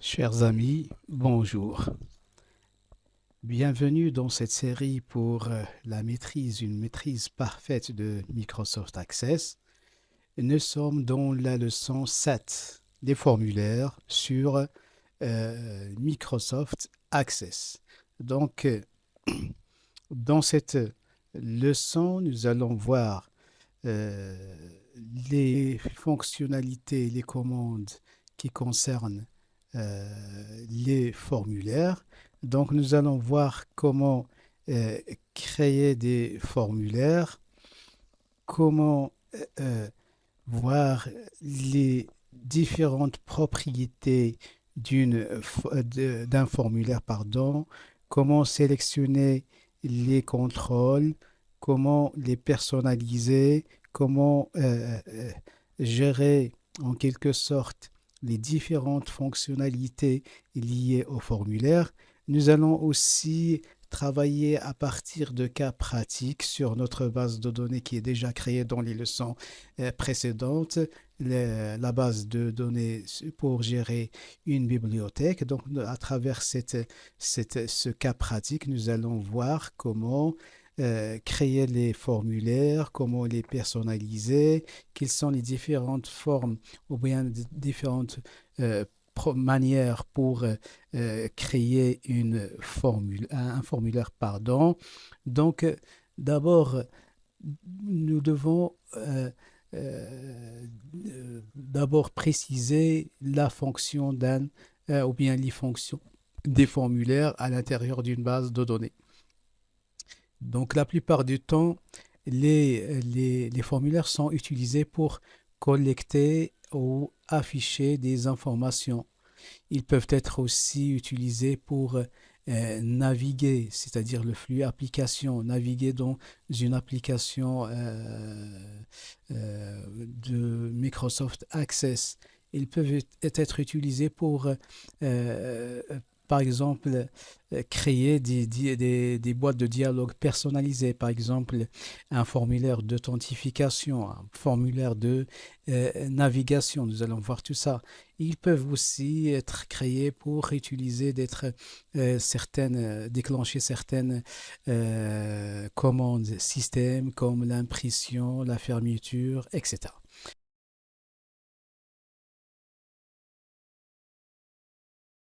Chers amis, bonjour. Bienvenue dans cette série pour une maîtrise parfaite de Microsoft Access. Nous sommes dans la leçon 7 des formulaires sur Microsoft Access. Donc, dans cette leçon, nous allons voir euh, les fonctionnalités, les commandes qui concernent les formulaires. Donc, nous allons voir comment créer des formulaires, comment euh, voir les différentes propriétés d'un formulaire, pardon, comment sélectionner les contrôles, comment les personnaliser, comment gérer en quelque sorte les différentes fonctionnalités liées au formulaire. Nous allons aussi travailler à partir de cas pratiques sur notre base de données qui est déjà créée dans les leçons précédentes, la base de données pour gérer une bibliothèque. Donc, à travers ce cas pratique, nous allons voir comment créer les formulaires, comment les personnaliser, quelles sont les différentes formes ou bien différentes euh, manières pour créer un formulaire, pardon. Donc, d'abord, nous devons d'abord préciser la fonction ou bien les fonctions des formulaires à l'intérieur d'une base de données. Donc, la plupart du temps, les formulaires sont utilisés pour collecter ou afficher des informations. Ils peuvent être aussi utilisés pour naviguer, c'est-à-dire le flux application, naviguer dans une application de Microsoft Access. Ils peuvent être utilisés pour par exemple, créer des boîtes de dialogue personnalisées, par exemple, un formulaire d'authentification, un formulaire de navigation. Nous allons voir tout ça. Ils peuvent aussi être créés pour déclencher certaines commandes système comme l'impression, la fermeture, etc.